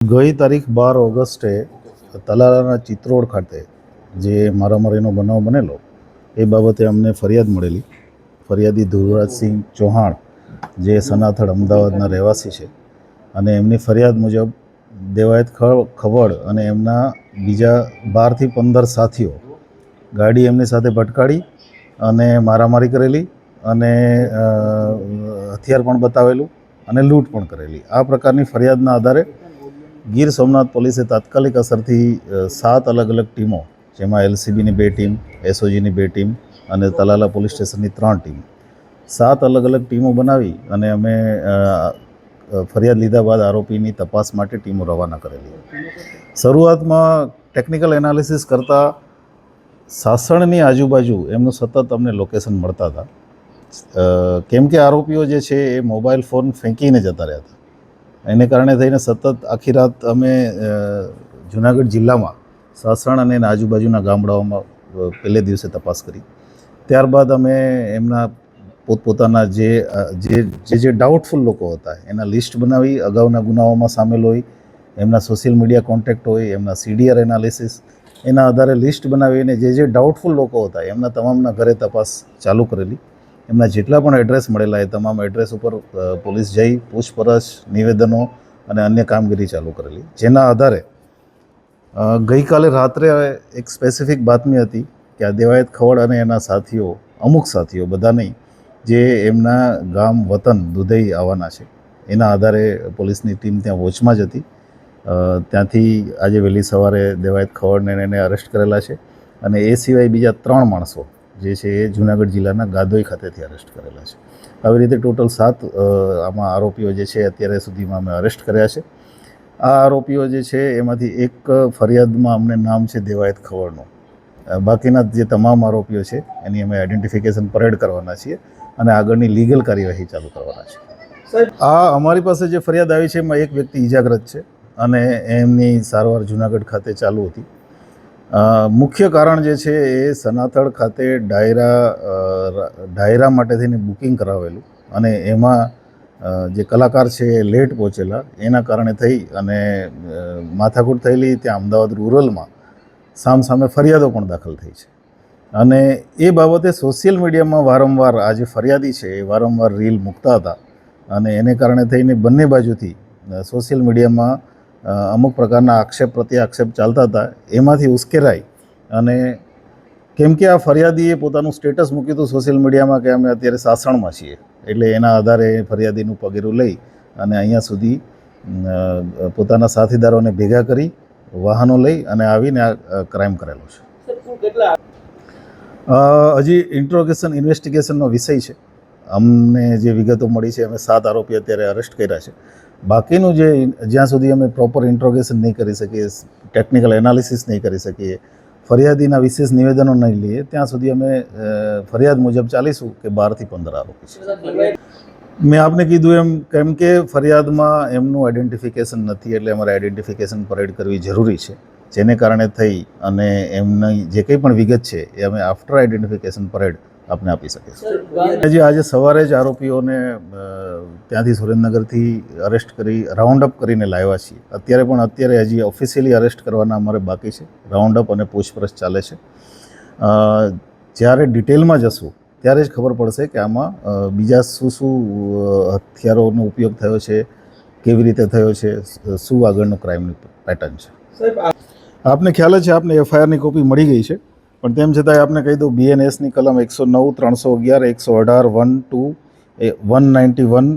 ગઈ તારીખ 12 ઓગસ્ટે તલાલાના ચિત્રોડ ખાતે જે મારામારીનો બનાવ બનેલો એ બાબતે અમને ફરિયાદ મળેલી. ફરિયાદી ધ્રુવરાજસિંહ ચૌહાણ જે સનાથડ અમદાવાદના રહેવાસી છે અને એમની ફરિયાદ મુજબ દેવાયત ખવડ અને એમના બીજા 12 થી 15 સાથીઓ ગાડી એમની સાથે ભટકાડી અને મારામારી કરેલી અને હથિયાર પણ બતાવેલું અને લૂંટ પણ કરેલી. આ પ્રકારની ફરિયાદના આધારે ગીર સોમનાથ પોલીસે તાત્કાલિક અસરથી 7 અલગ અલગ ટીમો, જેમાં એલસીબીની 2 ટીમ, એસઓજીની 2 ટીમ અને તલાલા પોલીસ સ્ટેશનની 3 ટીમ, 7 અલગ અલગ ટીમો બનાવી અને અમે ફરિયાદ લીધા બાદ આરોપીની તપાસ માટે ટીમો રવાના કરેલી. શરૂઆતમાં ટેકનિકલ એનાલિસિસ કરતાં સાસણની આજુબાજુ એમનું સતત અમને લોકેશન મળતા હતા, કેમ કે આરોપીઓ જે છે એ મોબાઈલ ફોન ફેંકીને જતા રહ્યા હતા. એને કારણે થઈને સતત આખી રાત અમે જુનાગઢ જિલ્લામાં સાસણ અને આજુબાજુના ગામડાઓમાં પહેલે દિવસે તપાસ કરી. ત્યારબાદ અમે એમના પોતપોતાના જે ડાઉટફુલ લોકો હતા એના લિસ્ટ બનાવી, અગાઉના ગુનાઓમાં સામેલ હોય, એમના સોશિયલ મીડિયા કોન્ટેક્ટ હોય, એમના સીડીઆર એનાલિસિસ, એના આધારે લિસ્ટ બનાવીને જે ડાઉટફુલ લોકો હતા એમના તમામના ઘરે તપાસ ચાલુ કરેલી. એમના જેટલા પણ એડ્રેસ મળેલા એ તમામ એડ્રેસ ઉપર પોલીસ જઈ પૂછપરછ, નિવેદનો અને અન્ય કામગીરી ચાલુ કરેલી. જેના આધારે ગઈકાલે રાત્રે એક સ્પેસિફિક બાતમી હતી કે આ દેવાયત ખવડ અને એના સાથીઓ, અમુક સાથીઓ, બધા નહીં, જે એમના ગામ વતન દુધઈ આવવાના છે. એના આધારે પોલીસની ટીમ ત્યાં વોચમાં જ હતી. ત્યાંથી આજે વહેલી સવારે દેવાયત ખવડને એને અરેસ્ટ કરેલા છે અને એ સિવાય બીજા 3 માણસો જે છે એ જુનાગઢ જિલ્લાના ગાદોઈ ખાતેથી અરેસ્ટ કરેલા છે. આવી રીતે ટોટલ 7 આમાં આરોપીઓ જે છે અત્યારે સુધીમાં અમે અરેસ્ટ કર્યા છે. આ આરોપીઓ જે છે એમાંથી એક ફરિયાદમાં અમને નામ છે દેવાયત ખવડનું. બાકીના જે તમામ આરોપીઓ છે એની અમે આઈડેન્ટિફિકેશન પરેડ કરવાના છીએ અને આગળની લીગલ કાર્યવાહી ચાલુ કરવાના છે. આ અમારી પાસે જે ફરિયાદ આવી છે એમાં એક વ્યક્તિ ઇજાગ્રસ્ત છે અને એમની સારવાર જુનાગઢ ખાતે ચાલુ હતી. મુખ્ય કારણ જે છે એ સનાથડ ખાતે ડાયરા માટે થઈને બુકિંગ કરાવેલું અને એમાં જે કલાકાર છે એ લેટ પહોંચેલા, એના કારણે થઈ અને માથાકૂટ થયેલી. ત્યાં અમદાવાદ રૂરલમાં સામે ફરિયાદો પણ દાખલ થઈ છે અને એ બાબતે સોશિયલ મીડિયામાં વારંવાર આ જે ફરિયાદી છે એ વારંવાર રીલ મૂકતા હતા અને એને કારણે થઈને બંને બાજુથી સોશિયલ મીડિયામાં અમુક પ્રકારના આક્ષેપ પ્રત્યે આક્ષેપ ચાલતા હતા. એમાંથી ઉશ્કેરાઈ અને કેમ કે આ ફરિયાદીએ પોતાનું સ્ટેટસ મૂક્યું હતું સોશિયલ મીડિયામાં કે અમે અત્યારે સાસણમાં છીએ, એટલે એના આધારે ફરિયાદીનું પગેરું લઈ અને અહીંયા સુધી પોતાના સાથીદારોને ભેગા કરી વાહનો લઈ અને આવીને આ ક્રાઇમ કરેલો છે. હજી ઇન્ટ્રોગેશન ઇન્વેસ્ટિગેશનનો વિષય છે. અમને જે વિગતો મળી છે અમે 7 આરોપી અત્યારે અરેસ્ટ કર્યા છે. બાકીનું જે જ્યાં સુધી અમે પ્રોપર ઇન્ટ્રોગેશન નહીં કરી શકીએ, ટેકનિકલ એનાલિસિસ નહીં કરી શકીએ, ફરિયાદીના વિશેષ નિવેદનો નહીં લઈએ, ત્યાં સુધી અમે ફરિયાદ મુજબ ચાલીશું કે 12 થી 15 આરોપી છે. મેં આપને કીધું એમ, કેમ કે ફરિયાદમાં એમનું આઈડેન્ટિફિકેશન નથી એટલે અમારે આઈડેન્ટિફિકેશન પરેડ કરવી જરૂરી છે. જેને કારણે થઈ અને એમની જે કંઈ પણ વિગત છે એ અમે આફ્ટર આઈડેન્ટિફિકેશન પરેડ આપને આપી શકીએ છીએ. આજે સવારે જ આરોપીઓને ત્યાંથી સુરેન્દ્રનગરથી અરેસ્ટ કરી રાઉન્ડ અપ કરીને લાવ્યા છીએ. અત્યારે હજી ઓફિશિયલી અરેસ્ટ કરવાના અમારે બાકી છે. રાઉન્ડ અપ અને પૂછપરછ ચાલે છે. જ્યારે ડિટેલમાં જશું ત્યારે જ ખબર પડશે કે આમાં બીજા શું હથિયારોનો ઉપયોગ થયો છે, કેવી રીતે થયો છે, શું આગળનું ક્રાઇમની પેટર્ન છે. આપને ખ્યાલ જ છે, આપને એફઆઈઆરની કોપી મળી ગઈ છે, પણ તેમ છતાંય આપને કહી દઉં, બીએનએસની કલમ 109, 311, 118, 1, 2, 191,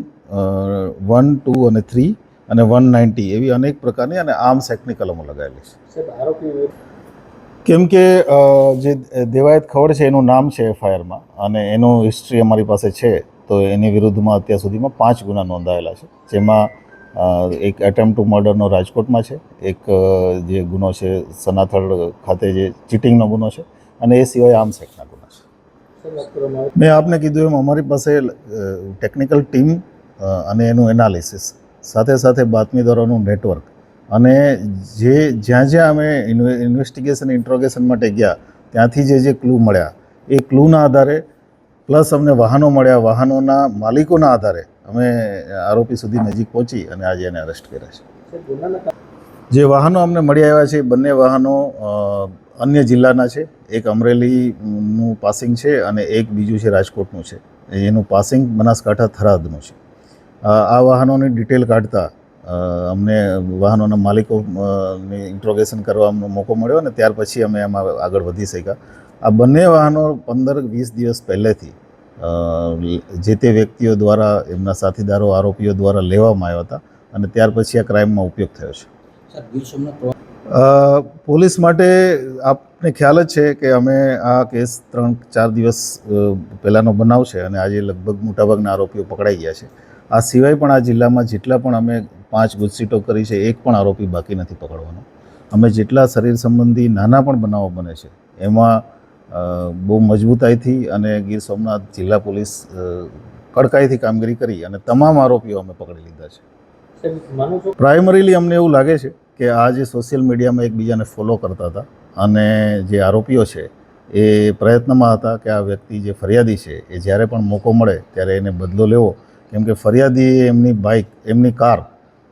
1, 2 અને 3 અને 190 એવી અનેક પ્રકારની અને આર્મ્સ એક્ટની કલમો લગાવેલી છે. કેમ કે જે દેવાયત ખવડ છે એનું નામ છે એફઆઈઆરમાં અને એનું હિસ્ટ્રી અમારી પાસે છે, તો એની વિરુદ્ધમાં અત્યાર સુધીમાં 5 ગુના નોંધાયેલા છે. જેમાં એક એટેમ્પ્ટ ટુ મર્ડરનો રાજકોટમાં છે, એક જે ગુનો છે સનાથડ ખાતે જે ચીટિંગનો ગુનો છે અને એ સિવાય આર્મ્સ એક્ટના ગુના છે. મેં આપને કીધું એમ અમારી પાસે ટેકનિકલ ટીમ અને એનું એનાલિસિસ સાથે સાથે બાતમીદારોનું નેટવર્ક અને જ્યાં અમે ઇન્વેસ્ટિગેશન ઇન્ટ્રોગેશન માટે ગયા ત્યાંથી જે ક્લૂ મળ્યા એ ક્લૂના આધારે પ્લસ અમને વાહનો મળ્યા, વાહનોના માલિકોના આધારે અમે આરોપી સુધી નજીક પહોંચી અને આજે એને અરેસ્ટ કર્યા છે. જે વાહનો અમને મળી આવ્યા છે એ બંને વાહનો અન્ય જિલ્લાના છે. એક અમરેલીનું પાસિંગ છે અને એક બીજું છે રાજકોટનું છે. એનું પાસિંગ બનાસકાંઠા થરાદનું છે. આ વાહનોની ડિટેલ કાઢતા અમને વાહનોના માલિકોની ઇન્ટ્રોગેશન કરવાનો મોકો મળ્યો અને ત્યાર પછી અમે એમાં આગળ વધી શક્યા. આ બંને વાહનો 15-20 દિવસ પહેલેથી જે તે વ્યક્તિઓ દ્વારા એમના સાથીદારો આરોપીઓ દ્વારા લેવામાં આવ્યા હતા અને ત્યાર પછી આ ક્રાઇમમાં ઉપયોગ થયો છે. પોલીસ માટે આપને ખ્યાલ જ છે કે અમે આ કેસ 3-4 દિવસ પહેલાંનો બનાવ છે અને આજે લગભગ મોટાભાગના આરોપીઓ પકડાઈ ગયા છે. આ સિવાય પણ આ જિલ્લામાં જેટલા પણ અમે 5 ગુજસીટો કરી છે એક પણ આરોપી બાકી નથી પકડવાનો. અમે જેટલા શરીર સંબંધી નાના પણ બનાવો બને છે એમાં બહુ મજબૂતાઈથી અને ગીર સોમનાથ જિલ્લા પોલીસ કડકાઈથી કામગીરી કરી અને તમામ આરોપીઓ અમે પકડી લીધા છે. પ્રાઇમરીલી અમને એવું લાગે છે કે આ જે સોશિયલ મીડિયામાં એકબીજાને ફોલો કરતા હતા અને જે આરોપીઓ છે એ પ્રયત્નમાં હતા કે આ વ્યક્તિ જે ફરિયાદી છે એ જ્યારે પણ મોકો મળે ત્યારે એને બદલો લેવો, કેમ કે ફરિયાદીએ એમની બાઇક, એમની કાર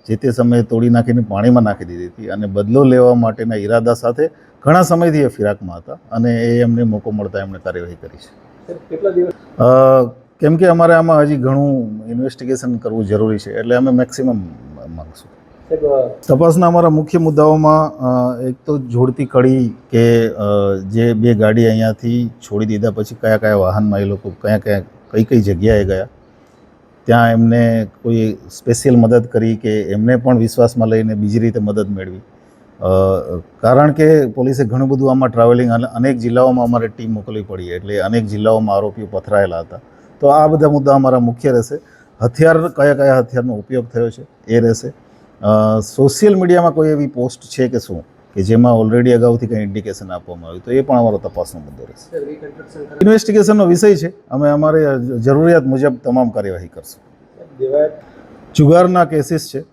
જે તે સમયે તોડી નાખીને પાણીમાં નાખી દીધી હતી અને બદલો લેવા માટેના ઈરાદા સાથે ઘણા સમયથી એ ફિરાકમાં હતા અને એ એમને મોકો મળતા એમણે કાર્યવાહી કરી છે. કેટલા દિવસ? કેમ કે અમારે આમાં હજી ઘણું ઇન્વેસ્ટિગેશન કરવું જરૂરી છે એટલે અમે મેક્સિમમ માગીશું. તપાસના અમારા મુખ્ય મુદ્દાઓમાં એક તો જોડતી કડી કે જે 2 ગાડી અહીંયાથી છોડી દીધા પછી કયા કયા વાહનમાં એ લોકો કઈ કઈ જગ્યાએ ગયા, ત્યાં એમને કોઈ સ્પેશિયલ મદદ કરી કે એમને પણ વિશ્વાસમાં લઈને બીજી રીતે મદદ મેળવી. કારણ કે પોલીસે ઘણું બધું આમાં ટ્રાવેલિંગ અને અનેક જિલ્લાઓમાં અમારે ટીમ મોકલવી પડી એટલે અનેક જિલ્લાઓમાં આરોપીઓ પથરાયેલા હતા. તો આ બધા મુદ્દા અમારા મુખ્ય રહેશે. હથિયાર કયા હથિયારનો ઉપયોગ થયો છે એ રહેશે. સોશિયલ મીડિયામાં કોઈ એવી પોસ્ટ છે કે શું કે જેમાં ઓલરેડી અગાઉથી કંઈ ઇન્ડિકેશન આપવામાં આવ્યું તો એ પણ અમારો તપાસનો મુદ્દો રહેશે. ઇન્વેસ્ટિગેશનનો વિષય છે. અમે અમારી જરૂરિયાત મુજબ તમામ કાર્યવાહી કરશું. જુગારના કેસીસ છે,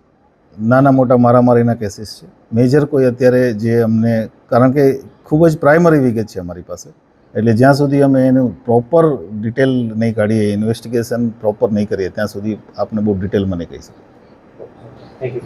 નાના મોટા મારામારીના કેસીસ છે. મેજર કોઈ અત્યારે જે અમને, કારણ કે ખૂબ જ પ્રાઇમરી વિગત છે અમારી પાસે એટલે જ્યાં સુધી અમે એનું પ્રોપર ડિટેલ નહીં કાઢીએ, ઇન્વેસ્ટિગેશન પ્રોપર નહીં કરીએ ત્યાં સુધી આપને બહુ ડિટેલમાં નહીં કહી શકીએ. Thank you.